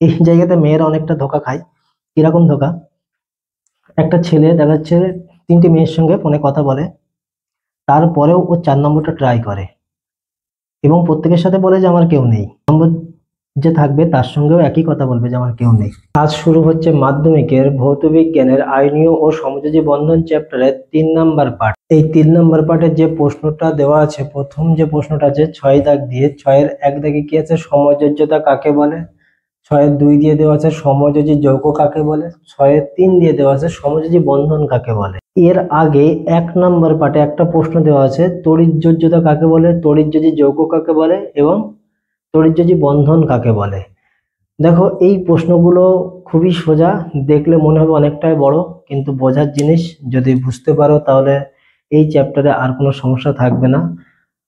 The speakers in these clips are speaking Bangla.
এই জায়গাতে মেয়েরা অনেকটা ধোকা খায়। কিরকম ধোকা? একটা ছেলে দেখা যাচ্ছে 3টে মেয়ের সঙ্গে ফোনে কথা বলে, তারপরেও ও 4 নম্বরটা ট্রাই করে এবং প্রত্যেকের সাথে বলে যে আমার কেউ নেই। নম্বর যে থাকবে তার সঙ্গেও একই কথা বলবে যে আমার কেউ নেই। আজ শুরু হচ্ছে মাধ্যমিকের ভৌত বিজ্ঞানের আইনীয় ও সমযোজী বন্ধন চ্যাপ্টারের 3 নম্বর পার্ট। এই 3 নম্বর পার্টের যে প্রশ্নটা দেওয়া আছে, প্রথম যে প্রশ্নটা আছে 6 দাগ দিয়ে, 6-এর 1 দাগে কি আছে, সমযোজ্যতা কাকে বলে। 6-এর 2 দিয়ে দেওয়া আছে সমযোজী যৌগ কাকে বলে। 6-এর 3 দিয়ে দেওয়া আছে সমযোজী বন্ধন কাকে বলে। এর আগে 1 নম্বর পার্টে একটা প্রশ্ন দেওয়া আছে তড়িৎযোজ্যতা কাকে বলে, তড়িৎযোজী যৌগ কাকে বলে এবং তড়িৎযোজী বন্ধন কাকে বলে। দেখো এই প্রশ্নগুলো খুবই সোজা, দেখলে মনে হবে অনেকটাই বড়, কিন্তু বোঝার জিনিস যদি বুঝতে পারো তাহলে এই চ্যাপ্টারে আর কোনো সমস্যা থাকবে না।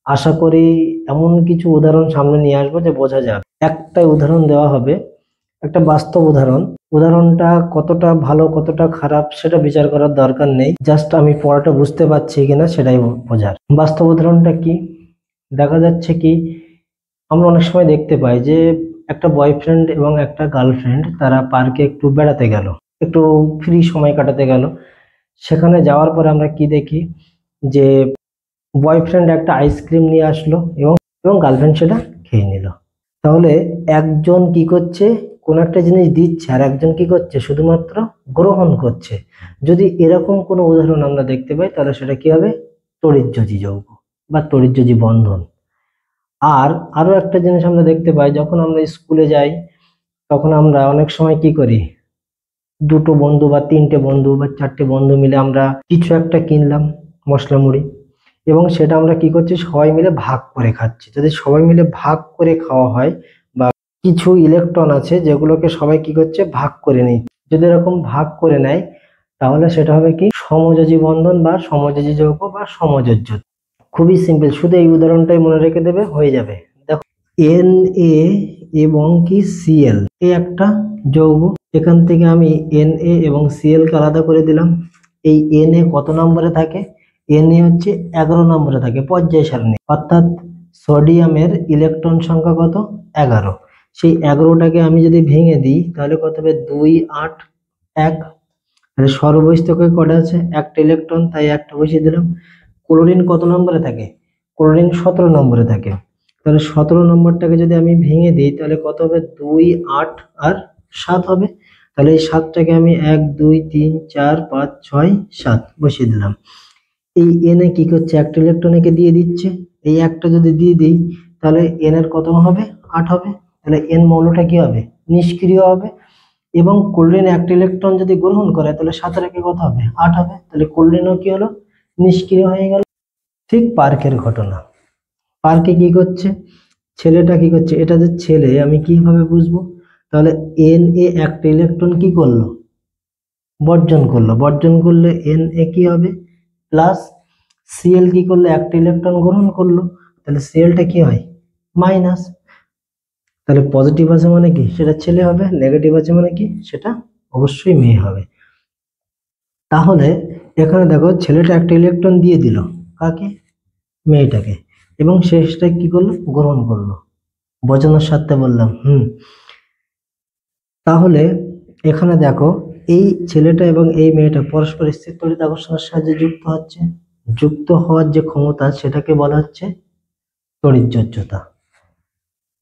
আশা করি এমন কিছু উদাহরণ সামনে নিয়ে আসবো যে বোঝা যাবে। একটাই উদাহরণ দেওয়া হবে, একটা বাস্তব উদাহরণ। উদাহরণটা কতটা ভালো কতটা খারাপ সেটা বিচার করার দরকার নেই, জাস্ট আমি পড়াটা বুঝতে পারছি কিনা সেটাই বোঝার। বাস্তব উদাহরণটা কি? দেখা যাচ্ছে কি, আমরা অনেক সময় দেখতে পাই যে একটা বয়ফ্রেন্ড এবং একটা গার্লফ্রেন্ড তারা পার্কে একটু বেড়াতে গেল, একটু ফ্রি সময় কাটাতে গেল। সেখানে যাওয়ার পরে আমরা কি দেখি যে বয়ফ্রেন্ড একটা আইসক্রিম নিয়ে আসলো এবং এবং গার্লফ্রেন্ড সেটা খেয়ে নিল। তাহলে একজন কি করছে, কোন একটা জিনিস দিচ্ছে আর একজন কি করছে, শুধুমাত্র গ্রহণ করছে। যদি এরকম কোনো উদাহরণ আমরা দেখতে পাই তাহলে সেটা কি হবে, তড়িৎযোজী যৌগ বা তড়িৎযোজী বন্ধন। আর আরো একটা জিনিস আমরা দেখতে পাই, যখন আমরা স্কুলে যাই তখন আমরা অনেক সময় কি করি, দুটো বন্ধু বা 3টে বন্ধু বা 4টে বন্ধু মিলে আমরা কিছু একটা কিনলাম, মশলা মুড়ি, এবং সেটা আমরা কি করছি, সবাই মিলে ভাগ করে খাচ্ছি। যদি সবাই মিলে ভাগ করে খাওয়া হয় বা কিছু ইলেকট্রন আছে যেগুলোকে সবাই কি করছে, ভাগ করে নিচ্ছে, যদি এরকম ভাগ করে নেয় তাহলে সেটা হবে কি, সমযোজী বন্ধন বা সমযোজী যৌগ বা সমযোজ্য। খুবই সিম্পল, শুধু এই উদাহরণটাই মনে রেখে দেবে, হয়ে যাবে। দেখো এন এ এবং কি সিএল, এই একটা যৌগ, এখান থেকে আমি এন এ এবং সিএল কে আলাদা করে দিলাম। এই এন এ কত নম্বরে থাকে, এন এ হচ্ছে 11 নম্বরে থাকে পর্যায় সারণী, অর্থাৎ সোডিয়ামের ইলেকট্রন সংখ্যা কত, 11। সেই 11টাকে আমি যদি ভেঙে দিই তাহলে কত হবে, 2 8 1। তাহলে সর্বস্থকে কটা আছে, একটা ইলেকট্রন, তাই একটা বসিয়ে দিলাম। ক্লোরিন কত নম্বরে থাকে, ক্লোরিন 17 নম্বরে থাকে। তাহলে 17 নম্বরটাকে যদি আমি ভেঙে দিই তাহলে কত হবে, 2 8 আর 7 হবে। তাহলে এই 7টাকে আমি 1 2 3 4 5 6 7 বসিয়ে দিলাম। এই এন এ কি করছে, একটা ইলেকট্রন একে দিয়ে দিচ্ছে, এই একটা যদি দিয়ে দিই তাহলে এন এর কত হবে, 8 হবে। তাহলে এন মৌলটা কি হবে, নিষ্ক্রিয় হবে। এবং ক্লোরিন একটা ইলেকট্রন যদি গ্রহণ করে তাহলে 7 একে কত হবে, 8 হবে। তাহলে ক্লোরিনও কি হলো, নিষ্ক্রিয় হয়ে গেল। ঠিক পার্কের ঘটনা, পার্কে কি করছে, ছেলেটা কি করছে, এটা যে ছেলে আমি কিভাবে বুঝবো, তাহলে এন এ একটা ইলেকট্রন কি করলো, বর্জন করলো, বর্জন করলে এন এ কি হবে প্লাস, সিএল কি করলো, একটা ইলেকট্রন গ্রহণ করলো, তাহলে সিএলটা কি হয়, মাইনাস। তাহলে পজিটিভ আছে মানে কি, সেটা ছেলে হবে, নেগেটিভ আছে মানে কি, সেটা অবশ্যই মেয়ে হবে। তাহলে এখানে দেখো ছেলেটা একটা ইলেকট্রন দিয়ে দিল কাকে, মেয়েটাকে, এবং শেষটা কি করলো, গ্রহণ করলো। বোঝানোর স্বার্থে বললাম। তাহলে এখানে দেখো এই ছেলেটা এবং এই মেয়েটা পরস্পর স্থির তড়িৎ আকর্ষণের সাহায্যে যুক্ত হচ্ছে, যুক্ত হওয়ার যে ক্ষমতা সেটাকে বলা হচ্ছে তড়িৎযোজ্যতা।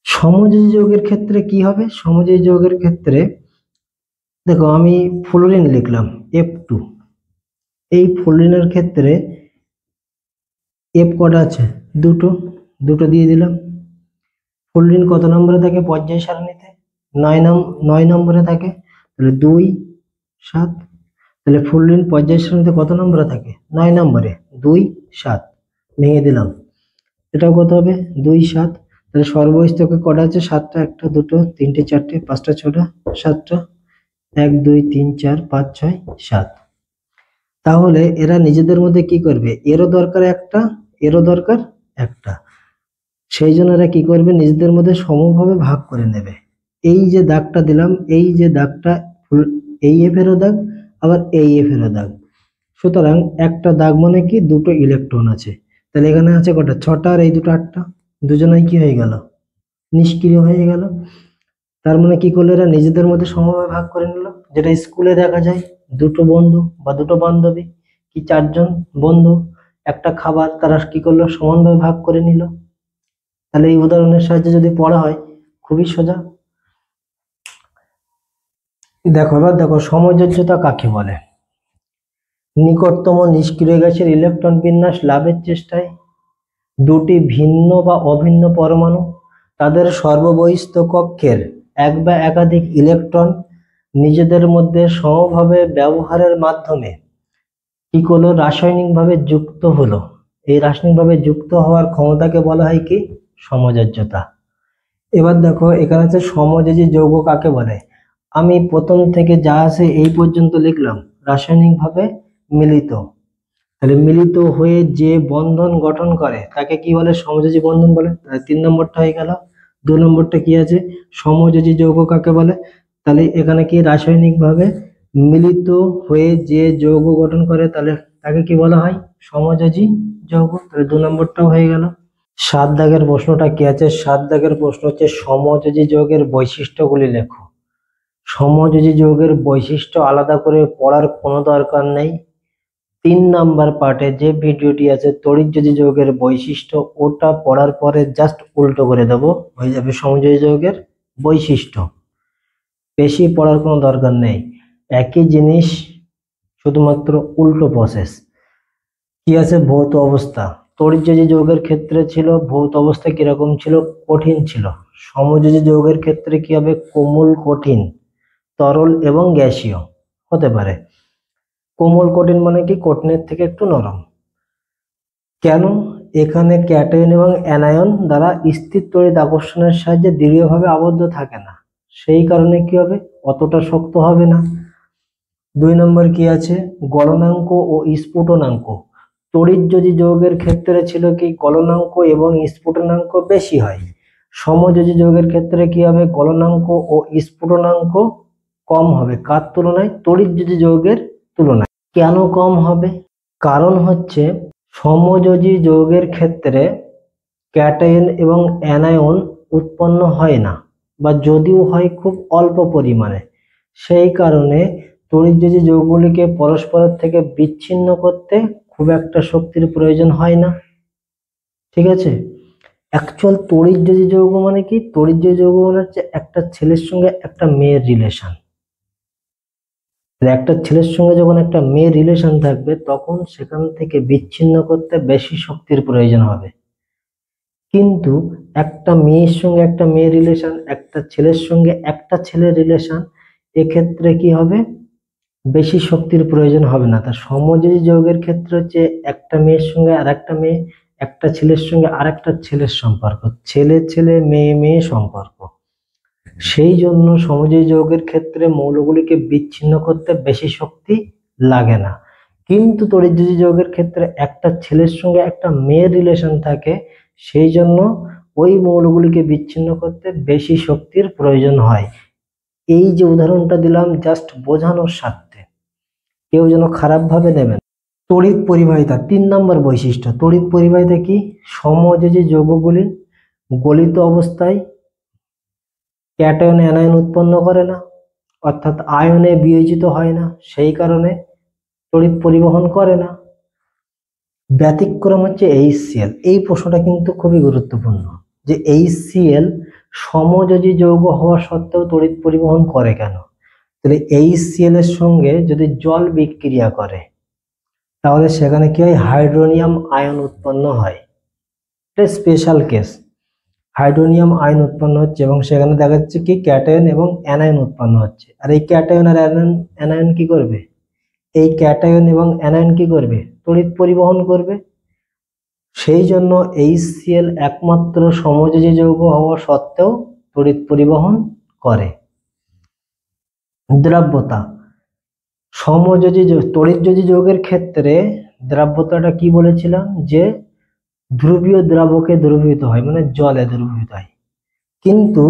সমযোজী যৌগের ক্ষেত্রে কি হবে, সমযোজী যৌগের ক্ষেত্রে দেখো আমি ফ্লোরিন লিখলাম F2, এই ফ্লোরিনের ক্ষেত্রে এফ কটা আছে, দুটো, দুটো দিয়ে দিলাম। ফ্লোরিন কত নম্বরে থাকে পর্যায় সারণীতে, 9 নম্বরে থাকে। তাহলে 2 7, তাহলে ফ্লোরিন পর্যায় সারণীতে কত নম্বরে থাকে, 9 নম্বরে, 2 7 ভেঙে দিলাম, এটাও কত হবে, 2 7। তাহলে সর্বস্থকে কটা আছে, 7টা, একটা দুটো তিনটে চারটে পাঁচটা ছটা 7টা, 1 2 3 4 5 6 7। তাহলে এরা নিজেদের মধ্যে কি করবে, এরও দরকার একটা, এরও দরকার একটা, সেই জন্য এরা কি করবে, নিজেদের মধ্যে সমভাবে ভাগ করে নেবে। এই যে দাগটা দিলাম, এই যে দাগটা, এই এফ এরও দাগ, আবার এই এফ এরও দাগ, সুতরাং একটা দাগ মানে কি, দুটো ইলেকট্রন আছে। তাহলে এখানে আছে কটা, 6টা, আর এই দুটো 8টা, দুজনাই কি হয়ে গেল, নিষ্ক্রিয় হয়ে গেল। তার মানে কি করলো, এরা নিজেদের মধ্যে সমভাবে ভাগ করে নিল, যেটা স্কুলে দেখা যায়। দুটো বন্ধু বা দুটো বান্ধবী কি চারজন বন্ধু একটা খাবার তারা কি করলো, সমানভাবে ভাগ করে নিল। তাহলে এই উদাহরণের সাহায্যে যদি পড়া হয় খুবই সোজা। দেখো এবার দেখো, সমযোজ্যতা কাকে বলে? নিকটতম নিষ্ক্রিয় গ্যাসের ইলেকট্রন বিন্যাস লাভের চেষ্টায় দুটি ভিন্ন বা অভিন্ন পরমাণু তাদের সর্ববহিস্থ কক্ষের এক বা একাধিক ইলেকট্রন নিজেদের মধ্যে সমভাবে ব্যবহারের মাধ্যমে কি করলো, রাসায়নিকভাবে যুক্ত হলো। এই রাসায়নিকভাবে যুক্ত হওয়ার ক্ষমতাকে বলা হয় কি, সমযোজ্যতা। এবার দেখো এখানে আছে সমযোজী যৌগ কাকে বলে। আমি প্রথম থেকে যা আছে এই পর্যন্ত লিখলাম, রাসায়নিকভাবে মিলিত। তাহলে মিলিত হয়ে যে বন্ধন গঠন করে তাকে কি বলে, সমযোজী বন্ধন বলে। তাহলে 3 নম্বরটা হয়ে গেল। 2 নম্বরটা কি আছে, সমযোজী যৌগ কাকে বলে। তাহলে এখানে কি, রাসায়নিকভাবে মিলিত হয়ে যে যৌগ গঠন করে তাহলে তাকে কি বলা হয়, সমযোজী যৌগ। তাহলে 2 নম্বরটাও হয়ে গেল। 7 দাগের প্রশ্নটা কি আছে, 7 দাগের প্রশ্ন হচ্ছে সমযোজী যৌগের বৈশিষ্ট্যগুলি লেখো। সমযোজী যৌগের বৈশিষ্ট্য আলাদা করে পড়ার কোনো দরকার নেই। 3 নাম্বার পার্টে যে ভিডিওটি আছে তড়িৎযোজী যৌগের বৈশিষ্ট্য, ওটা পড়ার পরে জাস্ট উল্টো করে দেবো, হয়ে যাবে সমযোজী যৌগের বৈশিষ্ট্য। বেশি পড়ার কোনো দরকার নেই, একই জিনিস শুধুমাত্র উল্টো প্রসেস। কি আছে, ভৌত অবস্থা। তড়িৎযোজী যৌগের ক্ষেত্রে ছিল ভৌত অবস্থা কিরকম ছিল, কঠিন ছিল। সমযোজী যৌগের ক্ষেত্রে কি হবে, কোমল কঠিন, তরল এবং গ্যাসীয় হতে পারে। কোমল কঠিন মানে কি, কঠিনের থেকে একটু নরম। কেন, এখানে ক্যাটায়ন এবং অ্যানায়ন দ্বারা স্থির তড়িৎ আকর্ষণের সাহায্যে দৃঢ়ভাবে আবদ্ধ থাকে না, সেই কারণে কি হবে, অতটা শক্ত হবে না। 2 নম্বর কি আছে, গলনাঙ্ক ও স্ফুটনাঙ্ক। তড়িৎযোজী যৌগের ক্ষেত্রে ছিল কি, গলনাঙ্ক এবং স্ফুটনাঙ্ক বেশি হয়। সমযোজী যৌগের ক্ষেত্রে কি হবে, গলনাঙ্ক ও স্ফুটনাঙ্ক কম হবে। কার তুলনায়, তড়িৎযোজী যৌগের তুলনায়। কেন কম হবে, কারণ হচ্ছে সমযোজী যৌগের ক্ষেত্রে ক্যাটায়ন এবং অ্যানায়ন উৎপন্ন হয় না, বা যদিও হয় খুব অল্প পরিমাণে। সেই কারণে তড়িৎযোজী যৌগগুলিকে পরস্পরের থেকে বিচ্ছিন্ন করতে খুব একটা শক্তির প্রয়োজন হয় না। ঠিক আছে, অ্যাকচুয়াল তড়িৎযোজী যৌগ মানে কি, তড়িৎযোজী যৌগ মানে হচ্ছে একটা ছেলের সঙ্গে একটা মেয়ের রিলেশন। একটা ছেলের সঙ্গে যখন একটা মেয়ের রিলেশন থাকবে তখন সেখান থেকে বিচ্ছিন্ন করতে বেশি শক্তির প্রয়োজন হবে। কিন্তু একটা মেয়ের সঙ্গে একটা মেয়ের রিলেশন, একটা ছেলের সঙ্গে একটা ছেলের রিলেশন, এক্ষেত্রে কি হবে, বেশি শক্তির প্রয়োজন হবে না। তার সমযোজী যৌগের ক্ষেত্রে হচ্ছে একটা মেয়ের সঙ্গে আর একটা মেয়ে, একটা ছেলের সঙ্গে আর একটা ছেলের সম্পর্ক, ছেলে ছেলে মেয়ে মেয়ে সম্পর্ক। সেই জন্য সমযোজী যৌগের ক্ষেত্রে মৌলগুলিকে বিচ্ছিন্ন করতে বেশি শক্তি লাগে না। কিন্তু তড়িৎযোজী যৌগের ক্ষেত্রে একটা ছেলের সঙ্গে একটা মেয়ের রিলেশন থাকে, সেই জন্য ওই মৌলগুলিকে বিচ্ছিন্ন করতে বেশি শক্তির প্রয়োজন হয়। এই যে উদাহরণটা দিলাম জাস্ট বোঝানোর স্বার্থে, কেউ যেন খারাপ ভাবে নেবেন। তড়িৎ পরিবাহিতা 3 নম্বর বৈশিষ্ট্য। তড়িৎ পরিবাহিতা কি, সমযোজী যৌগগুলি গলিত অবস্থায় ক্যাটায়ন অ্যানায়ন উৎপন্ন করে না, অর্থাৎ আয়নে বিয়োজিত হয় না, সেই কারণে তড়িৎ পরিবহন করে না। ব্যতিক্রম হচ্ছে HCl। এই প্রশ্নটা কিন্তু খুবই গুরুত্বপূর্ণ, যে HCl সমযোজী যৌগ হওয়া সত্ত্বেও তড়িৎ পরিবহন করে কেন। তাহলে HCl এর সঙ্গে যদি জল বিক্রিয়া করে তাহলে সেখানে কি হয়, হাইড্রোনিয়াম আয়ন উৎপন্ন হয়। এটা স্পেশাল কেস, হাইড্রোনিয়াম আয়ন উৎপন্ন হচ্ছে এবং সেখানে দেখা যাচ্ছে কি, ক্যাটায়ন এবং অ্যানায়ন উৎপন্ন হচ্ছে। আর এই ক্যাটায়ন আর অ্যানায়ন কি করবে, এই ক্যাটায়ন এবং অ্যানায়ন কি করবে, তড়িৎ পরিবহন করবে। সেই জন্য HCl একমাত্র সমযোজী যৌগ হওয়া সত্ত্বেও তড়িৎ পরিবহন করে। দ্রাব্যতা, সমযোজী তড়িৎযোজী যৌগের ক্ষেত্রে দ্রাব্যতাটা কি বলেছিলাম, যে ধ্রুবীয় দ্রাবকে দ্রবীভূত হয়, মানে জলে দ্রবীভূত হয়। কিন্তু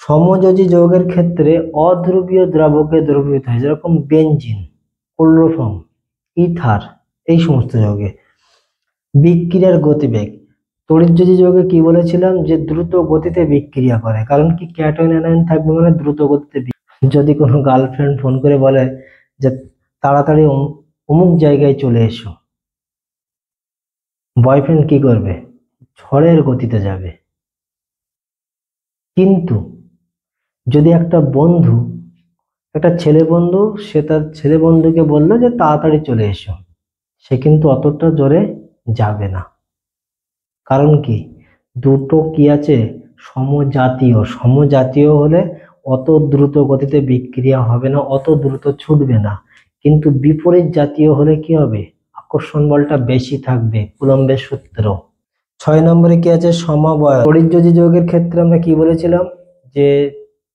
সমযোজী যৌগের ক্ষেত্রে অধ্রুবীয় দ্রাবকে দ্রবীভূত হয়, যেরকম বেনজিন, ক্লোরোফর্ম, ইথার, এই সমস্ত যৌগে। বিক্রিয়ার গতিবেগ, তড়িৎযোজী যৌগে কি বলেছিলাম, যে দ্রুত গতিতে বিক্রিয়া করে, কারণ কি ক্যাটায়ন অ্যানায়ন থাকবে মানে দ্রুত গতিতে যদি কোনো গার্লফ্রেন্ড ফোন করে বলে যে তাড়াতাড়ি অমুক জায়গায় চলে এসো, বয়ফ্রেন্ড কি করবে? ঝড়ের গতিতে যাবে। কিন্তু যদি একটা বন্ধু, একটা ছেলে বন্ধু, সে তার ছেলে বন্ধুকে বললো যে তাড়াতাড়ি চলে এসো, সে কিন্তু অতটা জোরে যাবে না। কারণ কি, দুটো কি আছে, সমজাতীয়। সমজাতীয় হলে অত দ্রুত গতিতে বিক্রিয়া হবে না, অত দ্রুত ছুটবে না। কিন্তু বিপরীত জাতীয় হলে কি হবে, আকর্ষণ বলটা বেশি থাকবে, কুলম্বের সূত্র। 6 নম্বরে কি আছে, সমবায়। তড়িৎযোজী যৌগের ক্ষেত্রে আমরা কি বলেছিলাম, যে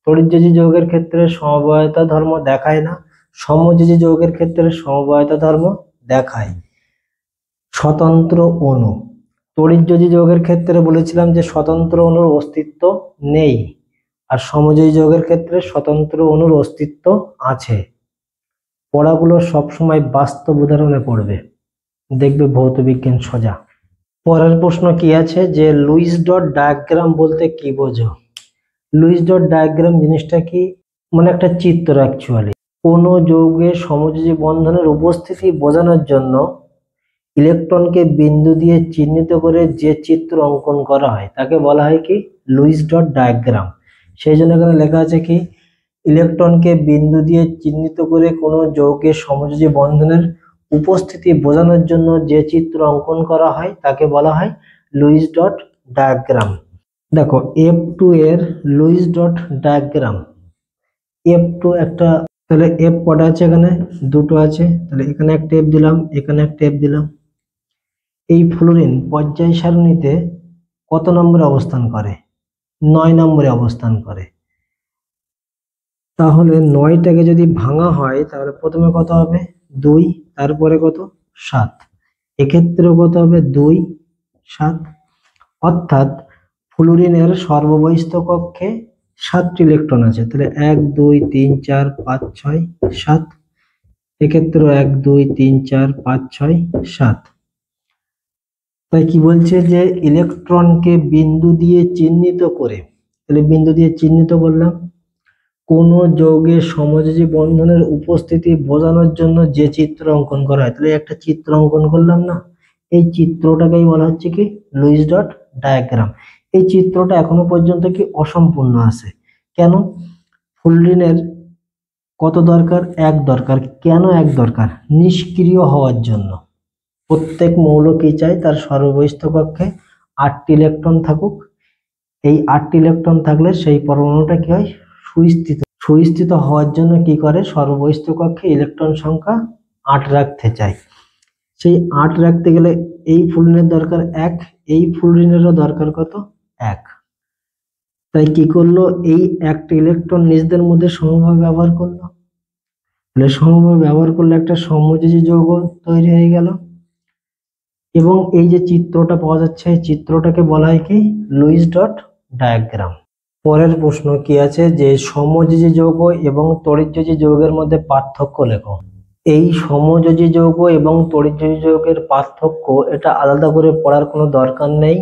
তড়িৎযোজী যৌগের ক্ষেত্রে সমবায়তা ধর্ম দেখায় না, সমযোজী যৌগের ক্ষেত্রে সমবায়তা ধর্ম দেখায়। স্বতন্ত্র অণু। তড়িৎযোজী যৌগের ক্ষেত্রে বলেছিলাম যে স্বতন্ত্র অণুর অস্তিত্ব নেই, আর সমযোজী যৌগের ক্ষেত্রে স্বতন্ত্র অণুর অস্তিত্ব আছে। পড়াগুলো সবসময় বাস্তব উদাহরণে পড়বে, দেখবে ভৌত বিজ্ঞান সোজা। পরের প্রশ্ন কি আছে, যে লুইস ডট ডায়াগ্রাম বলতে কি বোঝো? লুইস ডট ডায়াগ্রাম জিনিসটা কি, মানে একটা চিত্র অ্যাকচুয়ালি। কোনো যৌগে সমযোজী বন্ধনের উপস্থিতি বোঝানোর জন্য ইলেকট্রনকে বিন্দু দিয়ে চিহ্নিত করে যে চিত্র অঙ্কন করা হয় তাকে বলা হয় কি, লুইস ডট ডায়াগ্রাম। সেই জন্য এখানে লেখা আছে কি, ইলেকট্রনকে বিন্দু দিয়ে চিহ্নিত করে কোনো যৌগের সমযোজী বন্ধনের উপস্থিতি বোঝানোর জন্য যে চিত্র অঙ্কন করা হয় তাকে বলা হয় লুইস ডট ডায়াগ্রাম। দেখো F2 এর লুইস ডট ডায়াগ্রাম, F2 একটা, তাহলে F কটা আছে এখানে, দুটো আছে, তাহলে এখানে একটা F দিলাম, এখানে একটা F দিলাম। এই ফ্লোরিন পর্যায় সারণীতে কত নম্বরে অবস্থান করে? 9 নম্বরে অবস্থান করে। তাহলে 9টাকে যদি ভাঙা হয় তাহলে প্রথমে কত হবে, 2, তারপরে কত, 7। এক্ষেত্রেও কত হবে, 2, 7। অর্থাৎ ফ্লোরিনের সর্ববহিস্থ কক্ষে 7টি ইলেকট্রন আছে, তাহলে 1 2 3 4 5 6 7। এক্ষেত্রেও 1 2 3 4 5 6 7। তাই কি বলছে, যে ইলেকট্রনকে বিন্দু দিয়ে চিহ্নিত করে, তাহলে বিন্দু দিয়ে চিহ্নিত করলাম, কোন যৌগের সমযোজী বন্ধনের উপস্থিতি বোঝানোর জন্য যে চিত্র অঙ্কন করা হয়, তাহলে একটা চিত্র অঙ্কন করলাম না, এই চিত্রটাকেই বলা হচ্ছে কি, লুইস ডট ডায়াগ্রাম। এই চিত্রটা এখনো পর্যন্ত কি অসম্পূর্ণ আছে। কেন? ফ্লোরিনের কত দরকার, 1 দরকার। কেন 1 দরকার? নিষ্ক্রিয় হওয়ার জন্য। প্রত্যেক মৌল কি চাই, তার সর্ববহিস্থ কক্ষে 8টি ইলেকট্রন থাকুক। এই 8টি ইলেকট্রন থাকলে সেই পরমাণুটা কি হয়, সুস্থিত। সুস্থিত হওয়ার জন্য কি করে, সর্ববহিস্থ কক্ষে ইলেকট্রন সংখ্যা 8 রাখতে চাই। সেই 8 রাখতে গেলে এই ফ্লোরিনের দরকার 1, এই ফ্লোরিনেরও দরকার কত, 1। তাই কি করলো, এই একটা ইলেকট্রন নিজেদের মধ্যে সমভাবে ব্যবহার করলো, তাহলে সমভাবে ব্যবহার করলে একটা সমযোজী যৌগ তৈরি হয়ে গেল। এবং এই যে চিত্রটা পাওয়া যাচ্ছে, এই চিত্রটাকে বলা হয় কি, লুইস ডট ডায়াগ্রাম। পরের প্রশ্ন কি আছে, যে সমযোজী যৌগ এবং তড়িৎযোজী যৌগের মধ্যে পার্থক্য লেখো। এই সমযোজী যৌগ এবং তড়িৎযোজী যৌগের পার্থক্য, এটা আলাদা করে পড়ার কোনো দরকার নেই।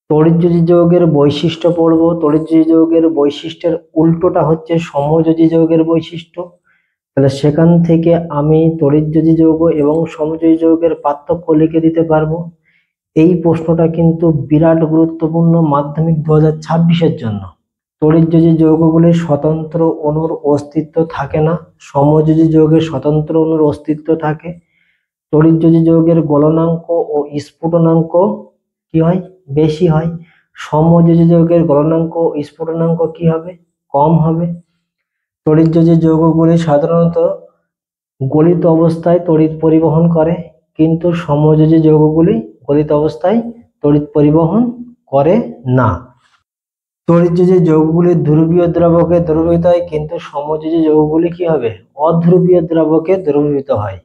তড়িৎযোজী যৌগের বৈশিষ্ট্য পড়বো, তড়িৎযোজী যৌগের বৈশিষ্ট্যের উল্টোটা হচ্ছে সমযোজী যৌগের বৈশিষ্ট্য। তাহলে সেখান থেকে আমি তড়িৎযোজী যৌগ এবং সমযোজী যৌগের পার্থক্য লিখে দিতে পারবো। এই প্রশ্নটা কিন্তু বিরাট গুরুত্বপূর্ণ মাধ্যমিক 2026-এর জন্য। তড়িৎযোজী যৌগগুলির স্বতন্ত্র অণুর অস্তিত্ব থাকে না, সমযোজী যৌগের স্বতন্ত্র অণুর অস্তিত্ব থাকে। তড়িৎযোজী যৌগের গলনাঙ্ক ও স্ফুটনাঙ্ক কি হয়, বেশি হয়। সমযোজী যৌগের গলনাঙ্ক ও স্ফুটনাঙ্ক কি হবে, কম হবে। তড়িৎযোজী যৌগগুলি সাধারণত গলিত অবস্থায় তড়িৎ পরিবহন করে, কিন্তু সমযোজী যৌগগুলি গলিত অবস্থায় তড়িৎ পরিবহন করে না। তড়িৎযোজী যৌগগুলি ধ্রুবীয় দ্রাবকে দ্রবীভূত হয়, কিন্তু সমযোজী যৌগগুলি কি হবে, অধ্রুবীয় দ্রাবকে দ্রবীভূত হয়।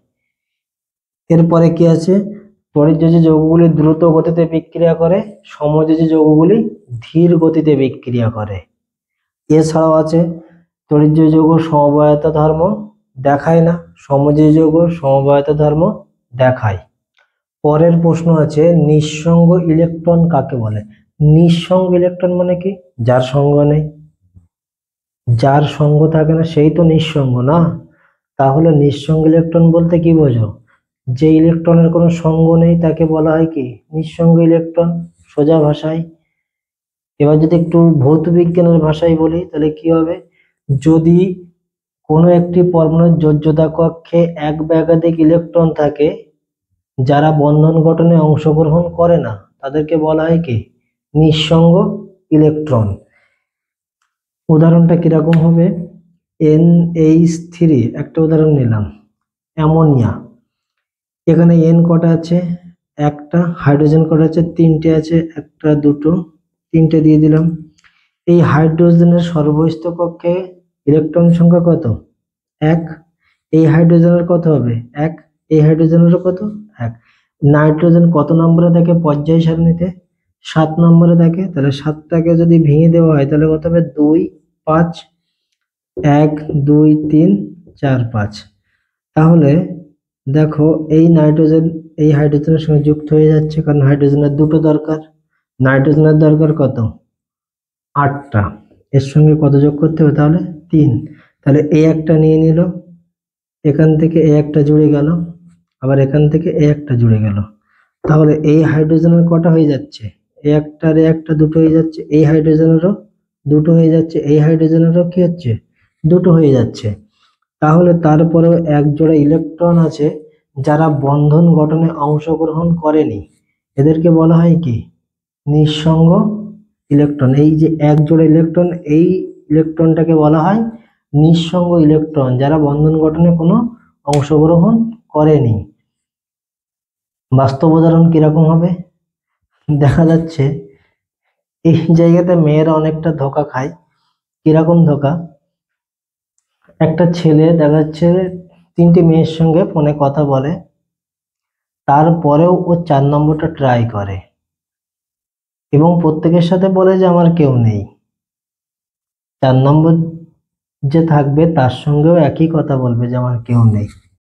এরপরে কি আছে, তড়িৎযোজী যৌগগুলি দ্রুত গতিতে বিক্রিয়া করে, সমযোজী যৌগগুলি ধীর গতিতে বিক্রিয়া করে। এছাড়াও আছে তড়িৎযোজী যৌগ সমবায়তা ধর্ম দেখায় না, সমযোজী যৌগ সমবায়তা ধর্ম দেখায়। পরের প্রশ্ন আছে, নিঃসঙ্গ ইলেকট্রন কাকে বলে? নিঃসঙ্গ ইলেকট্রন মানে কি? যার সঙ্গ নেই, যার সঙ্গ থাকে না সেই তো নিঃসঙ্গ না। তাহলে নিঃসঙ্গ ইলেকট্রন বলতে কি বোঝো? যে ইলেকট্রনের কোনো সঙ্গ নেই তাকে বলা হয় কি? নিঃসঙ্গ ইলেকট্রন, সোজা ভাষায়। এবার যদি একটু ভৌত বিজ্ঞানের ভাষায় বলি তাহলে কি হবে? যদি কোনো একটি পরমাণুর যোজ্যতা কক্ষে এক বা একাধিক ইলেকট্রন থাকে যারা বন্ধন গঠনে অংশগ্রহণ করে না, তাদেরকে বলা হয় কি? নিঃসঙ্গ ইলেকট্রন। উদাহরণটা কিরকম হবে? NH3 একটা উদাহরণ নিলাম, অ্যামোনিয়া। এখানে N কটা আছে? একটা। হাইড্রোজেন কটা আছে? তিনটে আছে। একটা, দুটো, তিনটে দিয়ে দিলাম। এই হাইড্রোজেনের সর্বস্থ কক্ষে ইলেকট্রন সংখ্যা কত? এক। এই হাইড্রোজেনের কত হবে? এক। এই হাইড্রোজেনেরও কত? এক। নাইট্রোজেন কত নম্বরে থাকে পর্যায় সারণীতে? 7 নম্বরে থাকে। তাহলে 7টাকে যদি ভেঙে দেওয়া হয় তাহলে কত হবে? 2, 5, 1, 2, 3, 4, 5। তাহলে দেখো এই হাইড্রোজেনের সঙ্গে যুক্ত হয়ে যাচ্ছে, কারণ হাইড্রোজেনের দুটো দরকার। নাইট্রোজেনের দরকার কত? 8টা। এর সঙ্গে কত যোগ করতে হবে তাহলে? 3। তাহলে এই একটা নিয়ে নিল, এখান থেকে এই একটা জুড়ে গেল, আবার এখান থেকে এই একটা জুড়ে গেল। তাহলে এই হাইড্রোজেনের কটা হয়ে যাচ্ছে? এই একটা আর এই একটা দুটো হয়ে যাচ্ছে। এই হাইড্রোজেনেরও দুটো হয়ে যাচ্ছে। এই হাইড্রোজেনেরও কি হচ্ছে? দুটো হয়ে যাচ্ছে। তাহলে তারপরেও এক জোড়া ইলেকট্রন আছে যারা বন্ধন গঠনে অংশগ্রহণ করেনি, এদেরকে বলা হয় কি? নিঃসঙ্গ ইলেকট্রন। এই যে এক জোড়া ইলেকট্রন, এই ইলেকট্রনটাকে বলা হয় নিঃসঙ্গ ইলেকট্রন, যারা বন্ধন গঠনে কোনো অংশগ্রহণ করেনি। বাস্তব উদাহরণ কিরকম হবে? দেখা যাচ্ছে এই জায়গাতে মেয়েরা অনেকটা ধোঁকা খায়। কিরকম ধোঁকা? একটা ছেলে দেখা যাচ্ছে 3টে মেয়ের সঙ্গে ফোনে কথা বলে, তারপরেও ও 4 নম্বরটা ট্রাই করে এবং প্রত্যেকের সাথে বলে যে আমার কেউ নেই। 4 নম্বর যে থাকবে তার সঙ্গেও একই কথা বলবে যে আমার কেউ নেই।